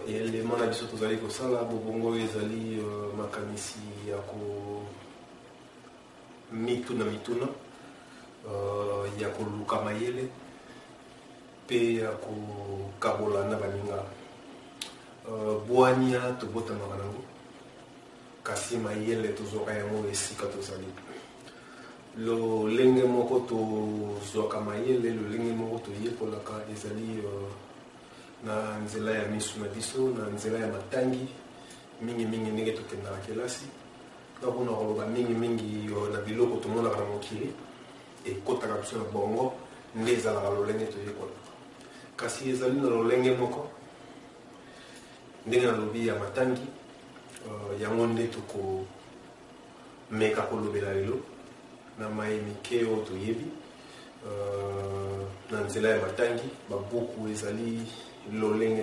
élément na biso tozali kosala bobongo ezali makanisi ya ko mituna ya koluka mayele pe ya kokabola na baninga bwania tobotamaka nango kasi mayele tozoka yango esika tozali lolenge moko tozwaka mayele lolenge moko toyekolaka ezali na nzela ya misu na biso na nzela ya matangi mingi ndenge tokendaka kelasi mpona koloba mingi na biloko tomonaka na mokili ekotaka biso na bongo nde ezalaka lolenge toyekola kasi ezali na lolenge moko ndenge nalobi ya matangi yango nde tokomeka kolobela lelo na mai mike oyo toyebi na nzela ya matangi babuku ezali lolenge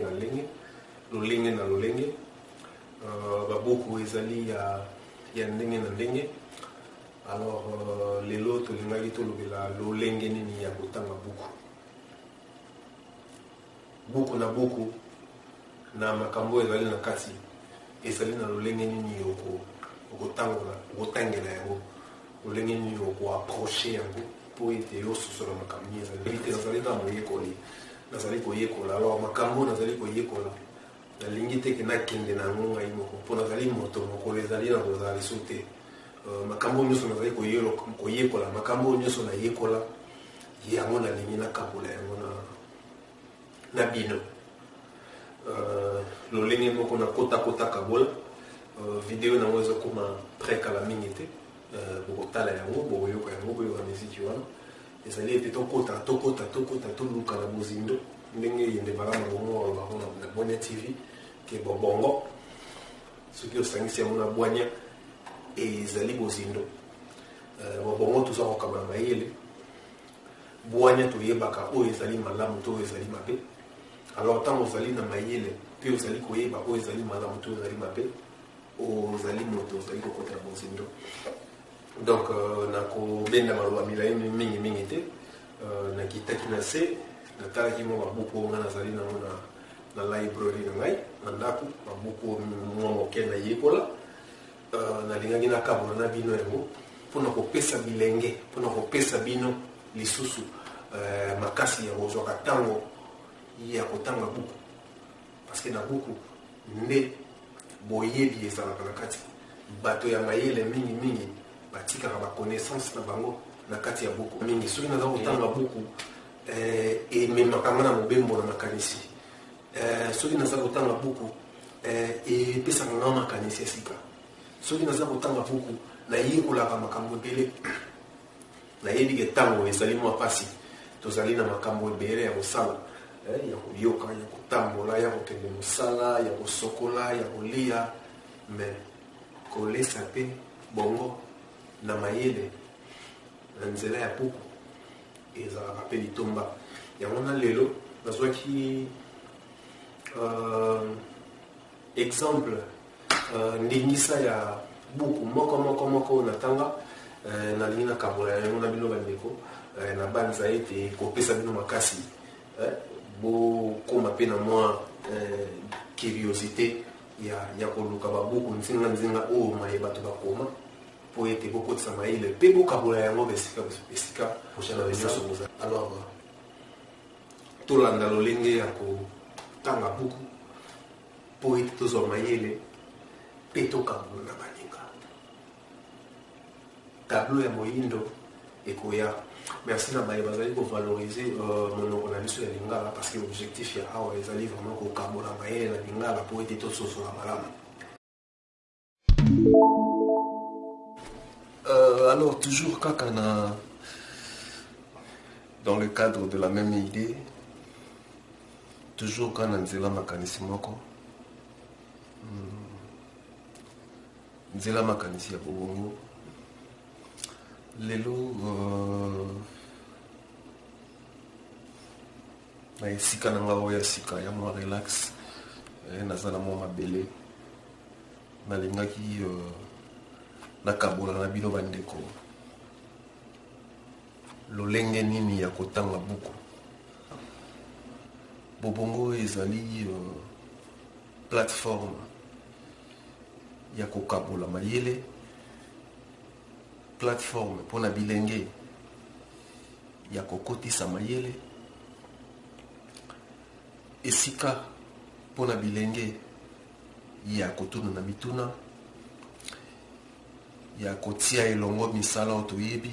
na lolenge babuku ezali ya ndenge na ndenge. Alors lelo tolingaki tolobela lolenge nini ya kotanga buku na buku na makambo ezali na kati ezali na lolenge nini okotangela yango lolenge nini okoapproche yango po ete yosusola makambo ezali te nazali na moyekoli nazali koyekola. Alors makambo nazali koyekola nalingi teke nakende na yango ngai moko mpo nazali moto mokolo ezali na kozala liso te. Makambo nyonso nazali koyekola makambo nyonso nayekola yango nalingi nakabola yango na bino lolenge moko na kota kabola video nango ezokoma prekala mingi te bokotala yango bokoyoka yango boyoka miziki wana ezali ete tokota toluka na bozindo ndenge yende balama bongo alobako na Bwania TV ke bobongo soki osangisi yango na Bwania ezali bozindo bobongo toza kokabala mayele Bwania toyebaka oyo ezali malamu to oyo ezali mabe. Alors ntango ozali na mayele mpe ozali koyeba oyo ezali malamu to ezali mabe ozali moto ozali kokota bozindo. Donc nakobenda maloba milai mingi te nakitaki na se natalaki mwa babuku oyo nga nazali nango na library na ngai na ndako babuku mwa moke nayekola nalingaki nakabola na bino yango mpona kopesa bilenge mpona kopesa bino lisusu makasi ya kozwaka ntango ya kotanga buku parce que na buku nde boyebi ezalaka na kati bato ya mayele mingi batikaka baconnaissance na bango na kati ya buku mingi. Soki naza kotanga buku ememakanga na mobembo na makanisi soki naza kotanga buku epesaka nga makanisi ya sika soki naza kotanga buku nayekolaka makambo ebele nayebi ke ntango ezali mwa pasi tozali na makambo ebele ya kosala ya koyoka ya kotambola ya kokende mosala ya kosokola ya kolia me kolesa mpe bongo na mayele na nzela ya buku ezalaka mpe litomba yango na lelo nazwaki exemple ndingisa ya buku moko natanga nalingi nakabola yango na bino bandeko na banza ete kopesa bino makasi bokoma mpe na mwa curiosité ya koluka babuku nzinga oyo maye bato bakoma po ete bokotisa mayele mpe bokabola yango esika prochaine nyonso boza. Alors tolanda lolenge ya kotanga buku po ete tozwa mayele mpe tokabola na baninga tableau ya moyindo ekoya. Merci na baye bazali kovaloriser monoko na biso ya lingala parce que l'objectif ya awa ezali vraiment kokabola mayele na lingala po ete tososola malamu. Alors toujours kaka dans le cadre de la même idée toujours kana nzela makanisi moko nzela makanisi ya bobongo lelo na esika na nga oyo ya sika ya mwa relax naza na mwa mabele nalingaki nakabola na bino bandeko lolenge nini ya kotanga buku bobongo ezali plateforme ya kokabola mayele, plateforme pona bilenge ya kokotisa mayele, esika pona bilenge ya kotuna na mituna, ya kotia elongo misala oyo toyebi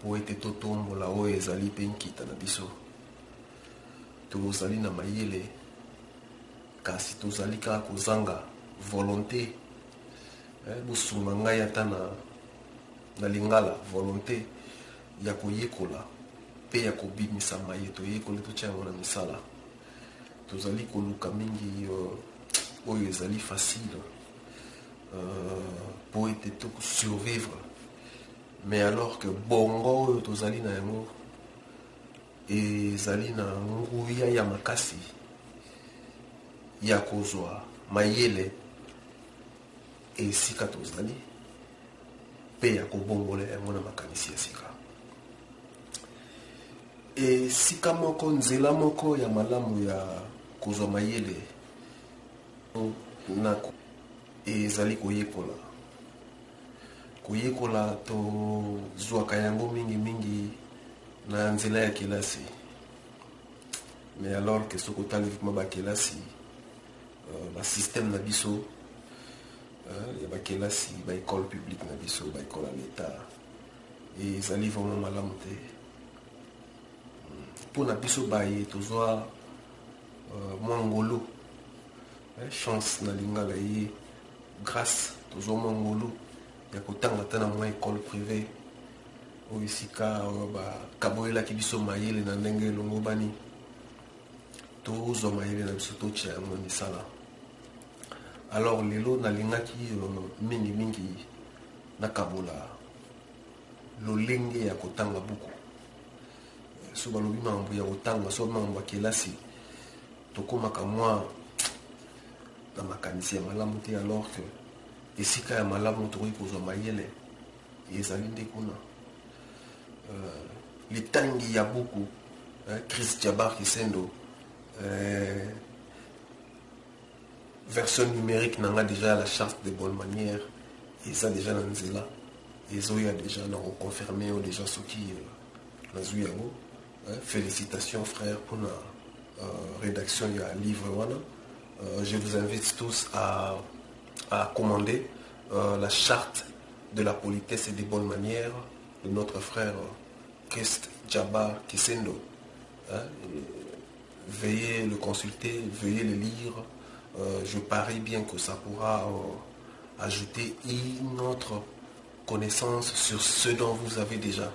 po ete totombola oyo ezali mpe nkita na biso. Tozali na mayele kasi tozali kaka kozanga volonté, bosunga ngai ata na lingala volonté ya koyekola mpe ya kobimisa maye toyekoli totia yango na misala. Tozali koluka mingi oyo ezali facile po ete survivre, mais alors que bongo oyo tozali na yango ezali na nguya ya makasi ya kozwa mayele esika tozali mpe ya kobongola yango na makanisi ya sika. Esika moko, nzela moko ya malamu ya kozwa mayele ezali koyekola. Koyekola tozwaka yango mingi na nzela ya kelasi, mais alors que soki otali vima bakelasi basystème na biso ya bakelasi baekole publique na biso baekole ya l'État ezali vraiment malamu te. Mpona biso baye tozwa mwa ngolo, chance na lingala ye grâce tozwa mwa ngolo ya kotanga ata na mwa école privée oyo esika oyo bakaboyelaki biso mayele na ndenge elongo bani tozwa mayele na biso totia yango na misala. Alors lelo nalingaki mingi nakabola lolenge ya kotanga buku. So balobi mambo ya kotanga, so mambo ya kelasi tokomaka mwa na makanisi ya malamu te, alors que esika ya malamu tokoki kozwa mayele ezali nde kuna. Litangi ya buku Chris Jabar Kisendo, version numérique nanga déjà la charte de bonne manière, et ça déjà dans nzela et ça y a déjà non confirmé ou déjà ce qui nazui yango. Félicitations frère pour la rédaction du livre wana. Je vous invite tous à commander la charte de la politesse et des bonnes manières de notre frère Christ Jabar Kisendo. Veuillez le consulter, veuillez le lire. Je parie bien que ça pourra ajouter une autre connaissance sur ce dont vous avez déjà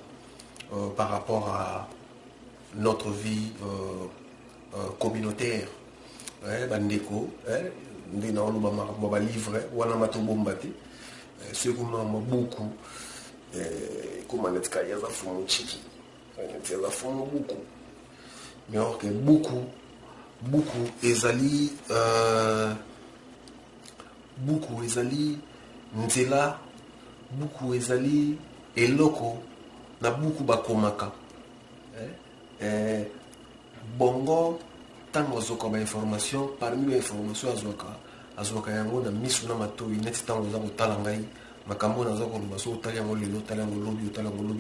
par rapport à notre vie communautaire. Bandeko, on livre, wana matobombate, ce que m'a beaucoup, comment est-ce qu'il y a beaucoup, mais alors que beaucoup, ezali nzela, beaucoup ezali eloko na beaucoup bakomaka. Bongo tango azoka ba information, parmi les informations azoka yango na misu na matoi neti tango za kotala ngai makambo na za koloba so otali yango lelo otali yango lobi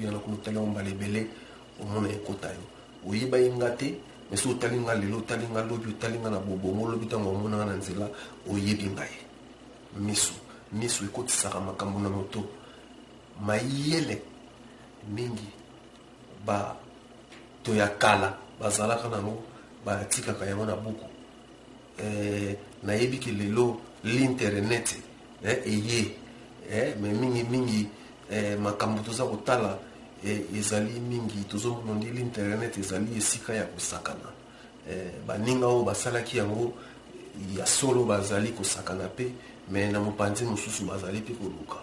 na ko otali yango balebele omona ekota yo oyiba ingate mais so otali nga lelo otali nga lobi otali nga na bobongo lobi tango omona na nzela oyebi ngai misu ekotisaka makambo na moto mayele mingi ba to ya kala bazalaka nango batikaka yango na buku. Nayebi ki lelo l'internet eye mais mingi makambo toza kotala ezali mingi tozomona ndi l'internet ezali esika ya kosakana. Baninga oyo basalaki yango ya solo bazali kosakana pe, mais na mopanzi mosusu bazali pe koluka,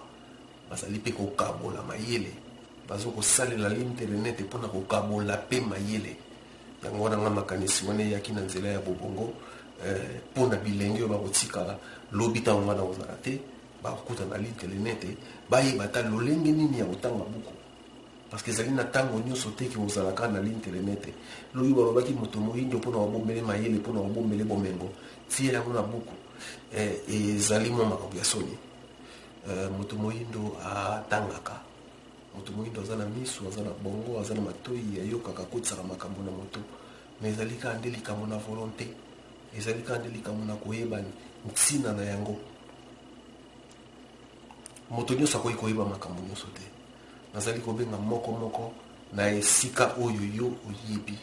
bazali pe kokabola mayele, bazo kosalela l'internet mpona kokabola pe mayele. Yango wana nga makanisi wana yaki na nzela ya bobongo mpona bilenge oyo bakotikala lobi ntango wana kozala te bakokuta na l'internet bayeba ata lolenge nini ya kotanga buku, parce que ezali na ntango nyonso te ki ozalaka na l'internet. Lobi balobaki moto moyindo mpona babombele mayele mpona babombele bomengo tia yango na buku ezali mwa makambo ya soni. Moto moyindo atangaka, moto moyindo aza na miso, aza na bongo, aza na matoi, ayokaka kotisaka makambo na moto, mais ezali kaka nde likambo na volonté, ezali kaka nde likambo na koyeba ntina na yango. Moto nyonso akoki koyeba makambo nyonso te. Nazali kobenga moko na esika oyo yo oyebi,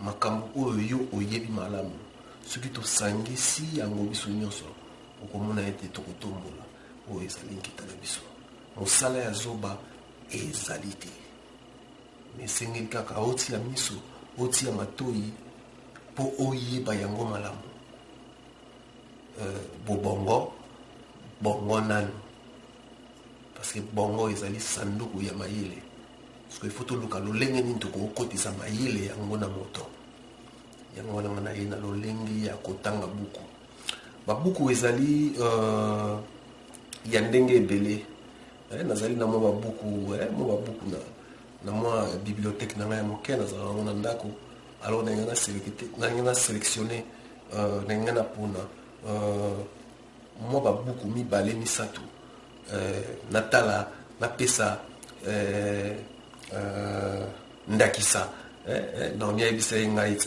makambo oyo yo oyebi malamu. Soki tosangisi yango biso nyonso, okomona ete tokotombola oyo ezali nkita na biso. Mosala ya zoba ezali te, mais esengeli kaka otia miso, otia matoi mpo oyeba yango malamu. Bobongo bongo nanu, parce que bongo ezali sanduku ya mayele. Parce que il faut toluka lolenge nini tokokotisa mayele yango na moto. Yango wana na ye na lolengi ya kotanga buku. Babuku ezali ya ndenge ebele. Nazali na mwa babuku, na mwa bibliothèque na ngai moke nazala na ndako. Alors na ngana sélectionner na ngana pona mwa babuku mibale misatu. Natala napesa ndakisa na mia ebisa ngai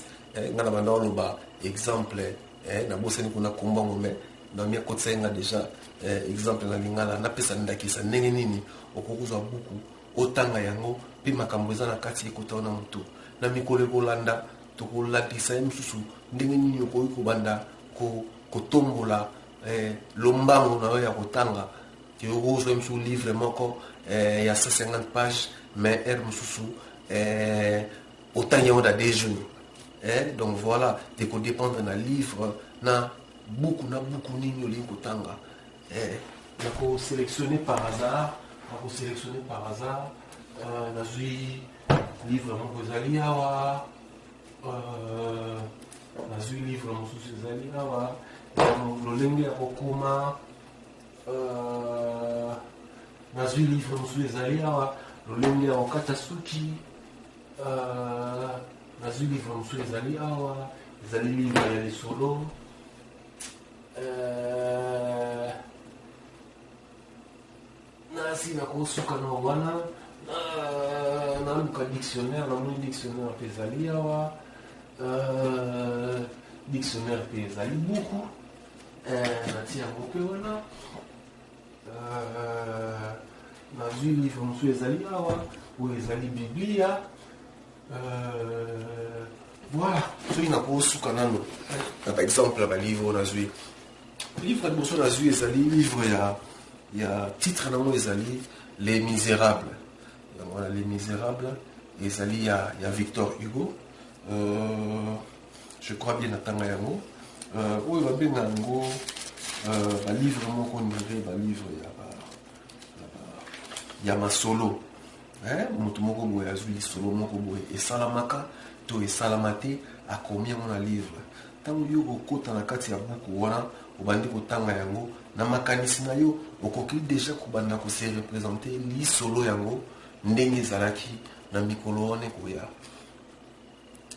ngana banda loba exemple na boseni kuna kombango me na mia kotsenga déjà exemple na lingala napesa ndakisa ndenge nini okokuzwa buku otanga yango pe makambo eza na kati ekota na mutu na mikolo kolanda tokolatisa msusu ndenge nini okoki kobanda kotombola lombango na yo ya kotanga. Tu ouvres un livre moko ya 150 pages mais mususu autant y a des jeunes. Donc voilà, tu peux dépendre d'un livre na beaucoup nini oli kotanga. Nako sélectionner par hasard, nazui livre moko ezali awa, nazui livre mususu ezali awa, lolenge ya kokoma. Nazui livre mususu ezali awa lolenge ya okata suki. Nazui livre mususu ezali awa ezali livre ya lisolo. Nasi nakosuka na wana naluka dictionnaire, namoni dictionnaire mpe ezali awa, dictionnaire mpe ezali buku natia yango mpe wana. Nazui livre mususu ezali awa oyo ezali biblia. Voilà, soki nakosuka nano par exemple balivre oyo nazwi livre ya liboso nazwi ezali livre ya titre nango ezali Les Misérables. Voilà, Les Misérables ezali ya Victor Hugo. Je crois bien natanga yango oyo babenga yango balivre moko ndire balivre ya masolo. Moto moko boye azwi lisolo moko boye esalamaka to esalama te akomi yango na livre. Ntango yo kokota na kati ya buku wana obandi kotanga yango na makanisi na yo okoki deja kobanda kose représente lisolo yango ndenge ezalaki na mikolo wana ekoya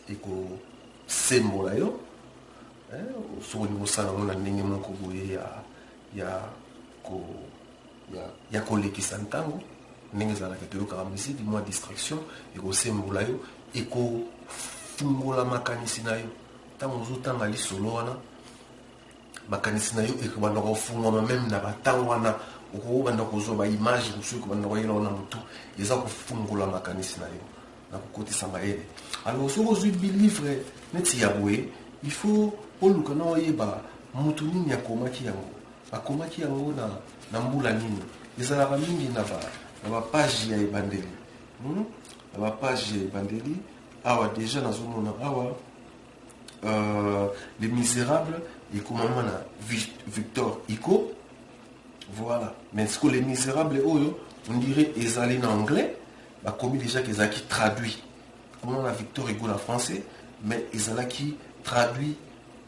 ekosembola yo. Soki kosala yango na ndenge moko boye ya kolekisa ntango ndenge ezalaka toyokaka musiki mwa distraction ekosembola yo ekofungola makanisi na yo. Ntango ozotanga lisolo wana makanisi na yo ekobanda kofungwama meme na batango wana okobanda kozwa baimage mosusu ekobanda koyela wana motu eza kofungola makanisi na yo na kokotisa mayele. Alors soki ozwi bilivre neti ya boye il faut oluka na oyeba motu nini akomaki yango na mbula nini. Ezalaka mingi na bapage ya ebandeli. Na bapage ya ebandeli awa déjà nazomona awa Les Misérables et comment on a Victor Hugo. Voilà. Mais ce que Les Misérables on dirait ezali en anglais, bah comme déjà qu'ils a qui traduit. Comment on a Victor Hugo en français, mais ezala qui traduit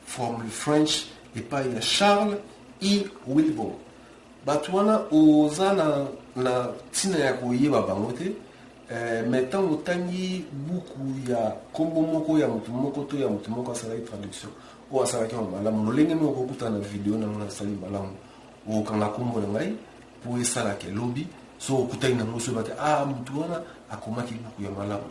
from le French et pas il y a Charles E. Wilbon. Batwana ozana na tina ya koyeba bangote. Maintenant otangi buku ya kombo moko ya mutu moko to ya mutu moko asala traduction o asalaki malamu lolenge moko okuta na video na ngana sali malamu o kanga kombo na ngai po esala ke lobby so okutaki nango so bate mutu wana akomaki buku ya malamu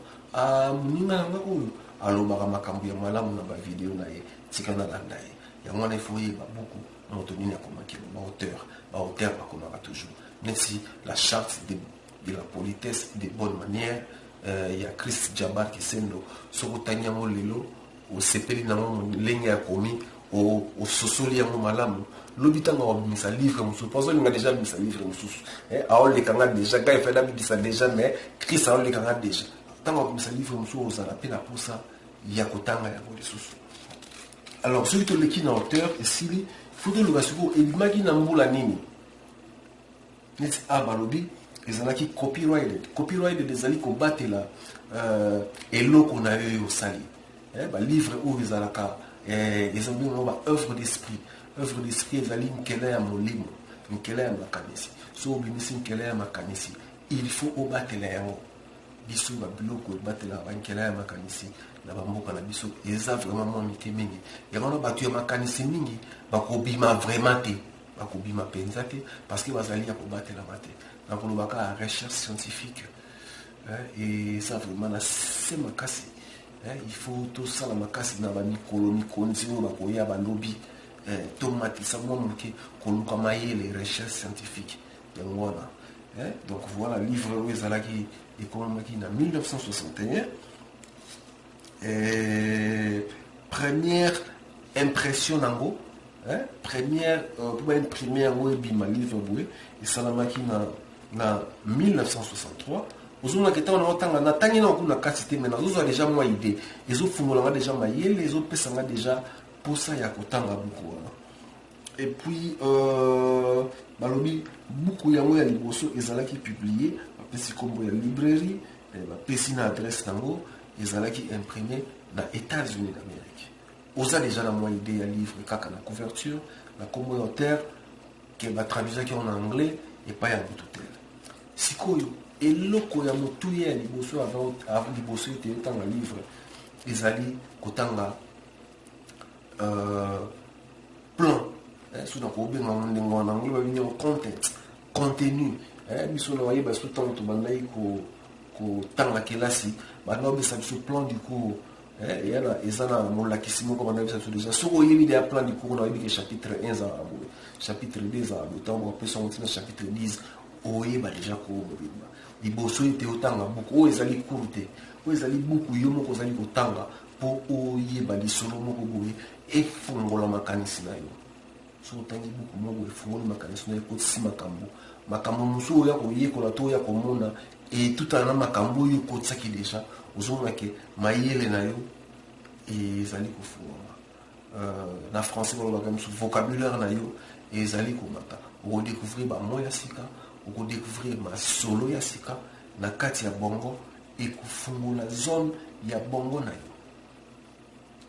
moninga na nga oyo alobaka makambo ya malamu na bavideo na ye tika na landa ye yango wana ifo yeba buku moto nini akomaki baauteur bakomaka toujours neti la charte de la politesse de bonne manière ya Chris Jabar Kisendo soko tani yango lelo osepeli nango lenge ya komi ososoli yango malamu lobi tanga wabimisa livre mosusu parce que déjà bimisa livre mosusu aolekanga déjà ga efeda bimisa déjà mais Chris aolekanga déjà tanga wabimisa livre mosusu ozala mpe na posa ya kotanga yango lisusu. Alors celui toleki na auteur esili faut toloba sikoyo ebimaki na mbula nini neti balobi ezalaki copyrighted ezali kobatela eloko na yo osali balivre oyo ezalaka ezali ba œuvre d'esprit ezali nkele ya molimo nkele ya makanisi so obimisi nkele ya makanisi il faut obatela yango biso babiloko ebatela bankele ya makanisi na bamboka na biso eza vraiment mwa mike mingi yango na bato ya makanisi mingi bakobima vraiment te bakobima mpenza te parce que bazali ya kobatelama te nakolobaka ya recherche scientifique et ça vraiment na se makasi il faut tosala makasi na bamikolo mikonzi oyo bakoya balobi tomatisa mwa moke koluka mayele recherche scientifique yango wana donc voilà livre oyo ezalaki ekomamaki na 1961 première impression nango première pour imprimer yango ebima livre boye esalamaki na 1963 ozomona ke ntango naotanga natangi na okuna kasi te me nazozwa deja mwa idée ezofungolanga deja mayele ezopesanga deja posa ya kotanga buku wana et puis balobi buku yango ya liboso ezalaki publié bapesi kombo ya librairie bapesi na adresse nango ezalaki imprimé na États-Unis d'Amérique oza deja na mwa idée ya livre kaka na couverture na kombo ya auteur ke batraduisaki en anglais epai ya butu tele sikoyo eloko ya motuya ya liboso avant liboso ete otanga livre ezali kotanga plan soki nakobenga ndenge wana anglais babini content contenu biso na wayeba so ntango tobandaki kotanga kelasi banda obesa biso plan du cours yana eza na molakisi moko banda bisa biso déjà soki oyebi deya plan du cours na oyebi ke chapitre 1 ezala boye chapitre 2 ezala boye ntango bapesa yango ntina chapitre 10 oyeba deja komobimba liboso ete otanga buku oyo ezali cours te oyo ezali buku yo moko ozali kotanga mpo oyeba lisolo moko boye efungola makanisi na yo so otangi buku moko efungoli makanisi na yo ekotisi makambo mosusu oya koyekola to oya komona etutana na makambo oyo ekotisaki deja ozomona ke mayele na yo ezali kofungama na français balobaka mosusu vocabulaire na yo ezali komata okodécouvrir bamo ya sika okodécouvrir masolo ya sika na kati ya bongo ekofungola zone ya bongo na yo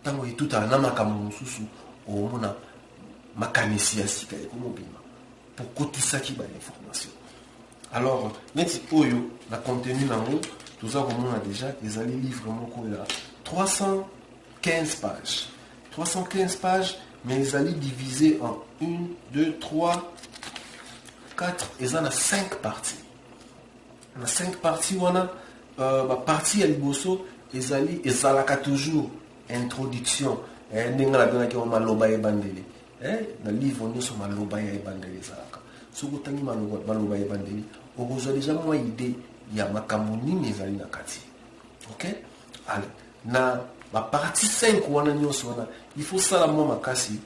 ntango etutana na makambo mosusu omona makanisi ya sika ekomobima po kotisaki bainformation. Alors neti oyo na contenu nango toza komona déjà ezali livre moko ya 315 pages mais ezali divisé en 1 2 3 4 eza na 5 parties na 5 parties wana bapartie ya liboso ezalaka toujours introduction ndenge nabengaki maloba ya ebandeli na livre nyonso maloba ya ebandeli ezalaka soki otangi maloba ya ebandeli okozwa deja mwa ide ya makambo nini ezali na kati ok ale na bapartie 5 wana nyonso wana il faut sala mwa makasi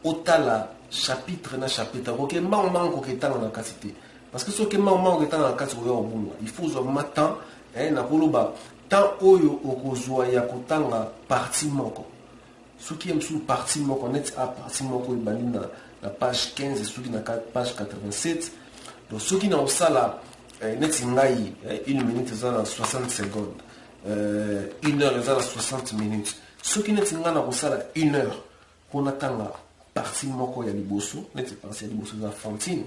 otala chapitre na chapitre oke mbango koketanga na kati te parce que soki mbango koketanga na kati oya obulwa il faut zwa ma temps na koloba temps oyo okozwa ya kotanga partie moko soki ya mosusu partie moko neti partie moko ebandi na page 15 soki na page 87 donc soki na osala neti ngai 1 minute eza na 60 secondes 1 heure eza na 60 minutes soki neti ngai na kosala 1 heure mpona tanga partie moko ya liboso neti partie ya liboso eza fantine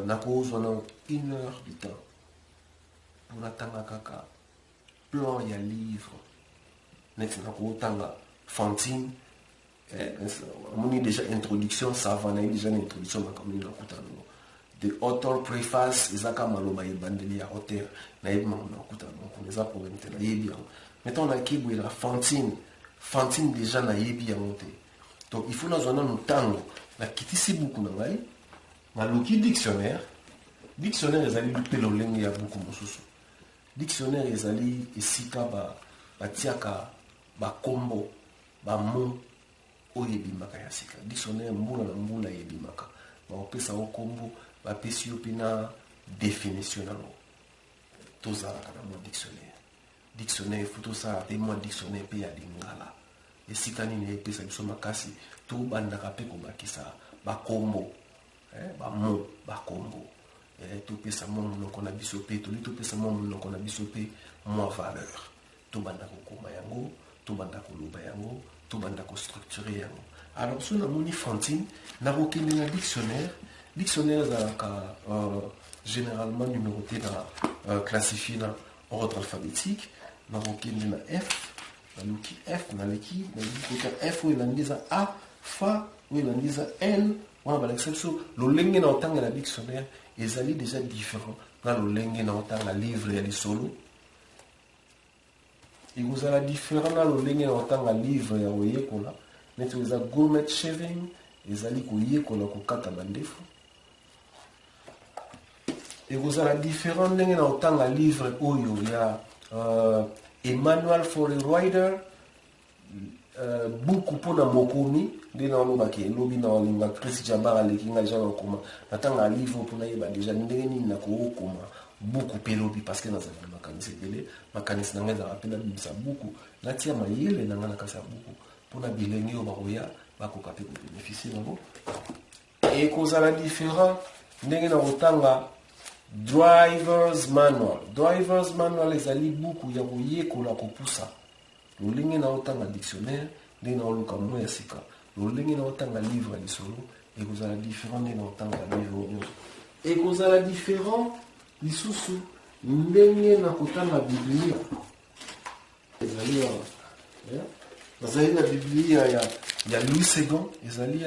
nakozwa na 1 heure du temps mpona tanga kaka plan ya livre neti nakotanga fantine On a déjà introduction, ça va, on a déjà une introduction, mais comme the author preface, Isaka Maloba et Bandelia, auteur, naïvement, on les a pour bien. Maintenant, on a qui la Fantine. Fantine déjà naïbi à monter. Donc, il faut dans un tango, la kitisi beaucoup dans l'aïe, na loki dictionnaire. Dictionnaire, ils allaient luper le lengue à beaucoup de choses. Dictionnaire, ils allaient esika ba tiaka, ba combo, ba mot, oyebimaka yasika. Dictionnaire, mbula yebimaka. Ba opesa o combo, ba pesi opina définition nango. Tozala kana mo dictionnaire. Dictionnaire, photo ça, et moi dictionnaire pe ya lingala. Esika nini epesa biso makasi, to bandaka pe ko bakisa ba combo, ba mot, ba combo. Tout pesa mon monoko na biso pe, to pesa mon monoko na biso pe, moins valeur. To bandako koma yango, to bandako loba yango, to bandako structurer yango. Alors, si on a mon Fantine, n'a aucun dictionnaire. Dictionnaire, généralement numéroté dans classifié dans ordre alphabétique. N'a aucun F, dans F, dans l'équipe, F, où il a mis A, Fa, où il a mis N. On va l'exception. Le langue dans autant la dictionnaire, ils allaient déjà différents. Dans le langue dans autant la livre et les solos. Et vous avez différent dans le langue dans autant la livre et les solos. Mais vous avez gourmet shaving, ils allaient couiller qu'on a coupé bandefo. Et vous avez différents langues dans autant la livre où il y a a manual for a writer, beaucoup pour la mokomi, des noms qui est lobby dans le Chris Jabara, les Kinga Jana Koma, attends un livre pour naïba déjà n'deni na ko koma beaucoup pelobi parce que dans un mécanisme belé, mécanisme n'a pas rappelé ça beaucoup, la tia maïle n'a pas ça beaucoup pour la bilingue au baroya, ba ko kapé pour bénéficier nango. Et cause à la différence, n'deni na otanga driver's manual. Driver's manual les ali beaucoup ya koye kola kopusa. Le ligne na otanga dictionnaire, les na oluka mo ya sika. Le ligne na otanga livre à l'isolo et vous avez différent na otanga livre. Et vous avez différent lisusu ndenge na kotanga Biblia. Ezali nazali na Biblia ya Louis II, ezali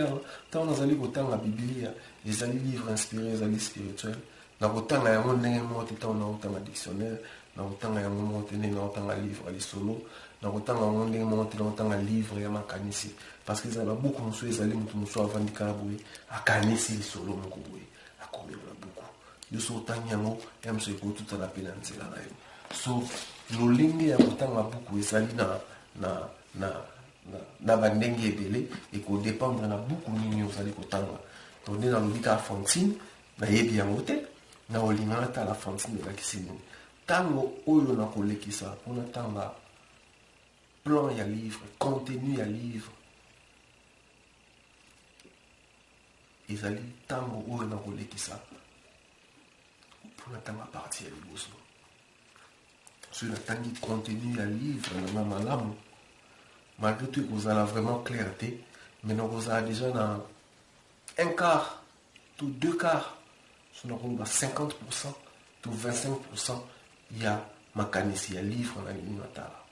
tant nazali kotanga Biblia, ezali livre inspiré, ezali spirituel. Na kotanga yango ndenge moko te na otanga dictionnaire, na kotanga yango moko te na otanga livre à l'isolo, na kotanga yango ndenge moko te na otanga livre ya makanisi parce que ça va beaucoup de choses ezali mutu muso avandika boye akanisi l'isolo moko boye akomela beaucoup de so otanga yango ya mso ko tout la pena nzela na yo. So lolingi ya kotanga beaucoup ezali na bandenge ebele et ko dépendre na beaucoup nini ozali kotanga. Donc na lobika Fantine na yebi yango te. Na olingata la Fantine de la Kisini. Tango oyo na kolekisa, on a tanga plan ya livre, contenu ya livre. Ezali tango oyo na kolekisa. On a tanga partie ya liboso. Sur la tangi contenu ya livre, na malamu. Malgré tout, vous avez vraiment clarté, mais vous avez déjà dans un quart, tout deux quarts. Sur 50% to 25%, il y a makanisi ya livre na liminatala.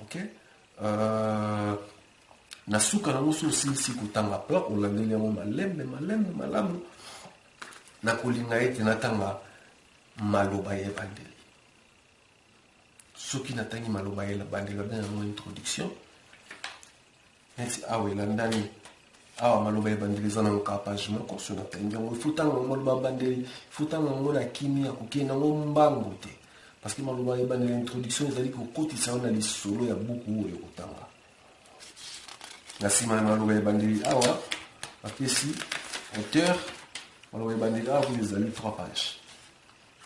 Ok? Na suka na musu si kutanga plan olandeli yango malamu na kolinga ete natanga maloba ya bandeli. Soki natangi maloba ya bandeli na introduction. Neti awe landani awa maloba ebandeli za na page moko so na tango futanga maloba bandeli futanga ngona kimia kokena ngombango te parce que maloba ebandeli introduction ezali ko kotisa na lisolo ya buku oyo kotanga na sima maloba ebandeli awa apesi auteur maloba ebandeli awa ezali 3 pages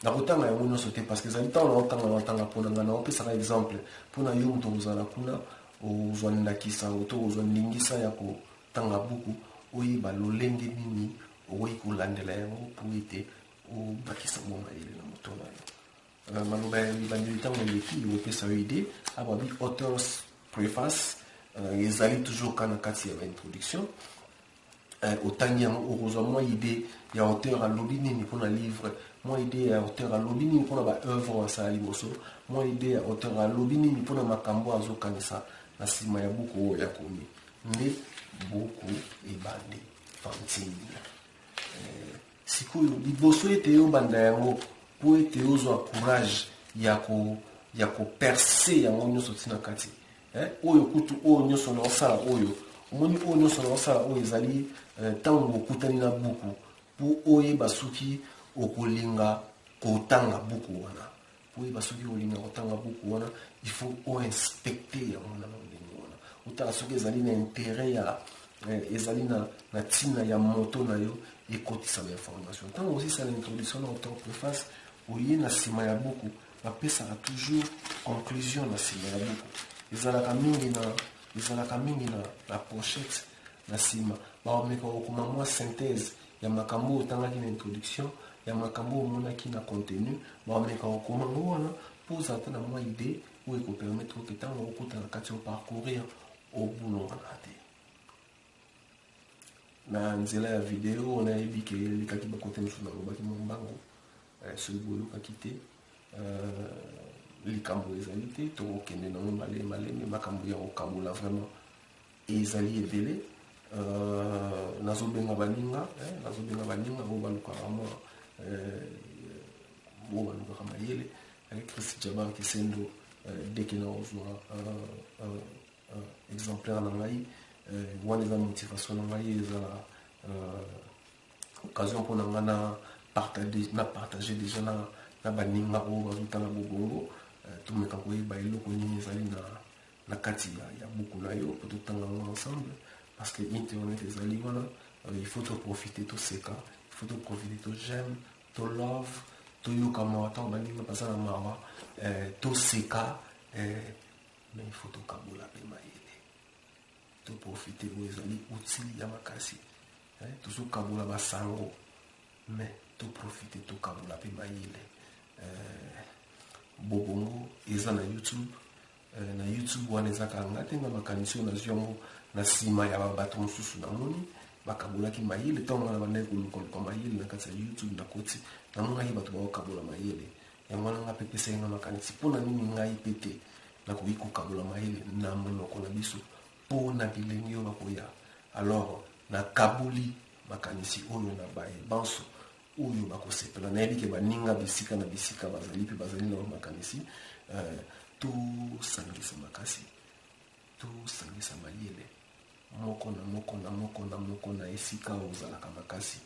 na kotanga ya mono sote parce que ezali tant na otanga pona ngana opesa ka exemple pona yo mto uzala kuna ozwanda kisa oto ozwandingisa ya ko tanga buku oyeba lolenge nini oyi kolandela yango po ete obakisa bonga ile na moto na yo maloba ya libandeli ntango eleki opesa yo ide ababi author's preface ezali toujours kana kati ya introduction otangi yango okozwa mwa ide ya auteur alobi nini mpona livre mwa ide ya auteur alobi nini mpona baœuvre asala liboso mwa ide ya auteur alobi nini mpona makambo azokanisa na nsima ya buku oyo yakomi nde buku ebandi fantine sikoyo liboso ete yobanda yango po ete ozwa courage ya koperce yango nyonso ntina kati oyo kutu oyo nyonso na osala oyo omoni oyo nyonso na osala oyo ezali ntango okutani na buku po oyeba soki okolinga kotanga buku wana po oyeba soki olinga kotanga buku wana il faut oinspecte yango na ndenge wana otala soki ezali na intérêt ya ezali na ntina ya moto na yo ekotisa bainformation ntango osisa na introduction na autopreface oye na nsima ya buku bapesaka toujours conclusion na nsima ya buku ezalaka mingi na pochette na nsima baomeka kokoma mwa synthèse ya makambo otangaki na introduction ya makambo omonaki na contenu baomeka kokoma ngo wana mpo ozala ta na mwa idée oyo ekopermettre oke ntango okuta na kati oparcourir obulongana te na nzela ya video onayebi ke elekaki bakote mosusu nalobaki mombango soki boyokaki te likambo ezali te tokokende nango maleme makambo ya kokabola vraiment ezali ebele nazobenga baninga oyo balukaka mwa oyo balukaka mayele Chris Jabar Kisendo deke na ozwa exemplaire na ngai wana eza motivation na ngai ezala occasion mpona nga na partage déjà na baninga oyo bazotala bobongo tomeka koyeba eloko nini ezali na kati ya buku na yo po totanga yango ensemble parce que internet ezali wana il faut toprofite toseka il faut toprofite togeme tolove toyoka mawa ntango baninga baza na mawa toseka mais il faut tokabola mpe mayele toprofite oyo ezali utile ya makasi tozokabola basango mais toprofite tokabola mpe mayele bobongo eza na youtube wana ezaka nga te nga makanisi oyo nazwi yango na nsima ya babato mosusu namoni bakabolaki mayele ntango nga na bandaki kolukaluka mayele na kati ya youtube nakoti namonaki bato bakokabola mayele yango wana nga mpe pesaki nga makanisi mpo na nini ngai mpe te nakoki kokabola mayele na monoko na biso mpo na bilenge oyo bakoya alors nakaboli makanisi oyo na bayebanso oyo bakosepela nayebi ke baninga bisika na bisika bazali mpe bazali na makanisi tosangisa makasi tosangisa mayele moko na esika ozalaka makasi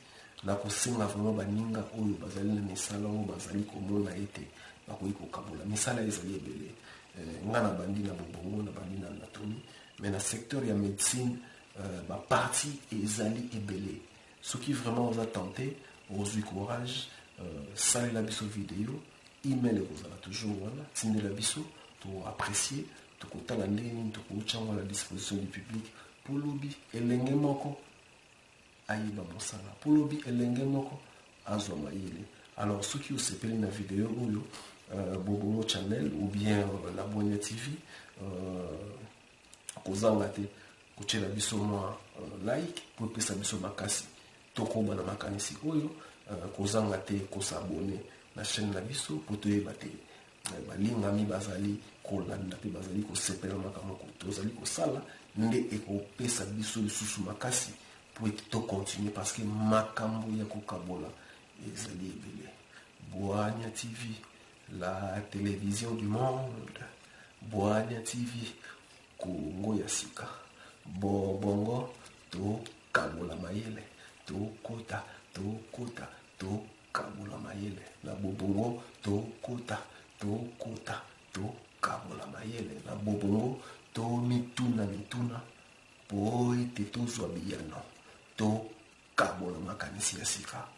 na kosenga vraiment baninga oyo bazali na misala oyo bazali komona ete bakoki kokabola misala ezali ebele nga na bandi na bobongo na bandi na anatomie mais na secteur ya médecine baparti ezali ebele soki vraiment oza tente ozwi courage salela biso video email ekozala toujours wana tindela biso toapprécier tokotala ndenge nini tokotyango na disposition du public po lobi elenge moko ayeba mosala po lobi elenge moko azwa mayele alors soki osepeli na video oyo bobongo channel ou bien la Bonia TV kozanga te kotyela biso mwa like po epesa biso makasi tokoba na makanisi oyo kozanga te kosabone na chaîne na biso po toyeba te balingami bazali kolanda mpe bazali kosepela makambo tozali kosala nde ekopesa biso lisusu makasi po ete tocontinue parce que makambo ya kokabola ezali ebele. Boania TV, la télévision du monde. Boania TV, Kongo ya sika. Bongo to kabola mayele, to kota kabola mayele. La bobongo to kota kabola mayele. La bobongo to mituna po ete tozwa biyano to kabola makanisi ya sika.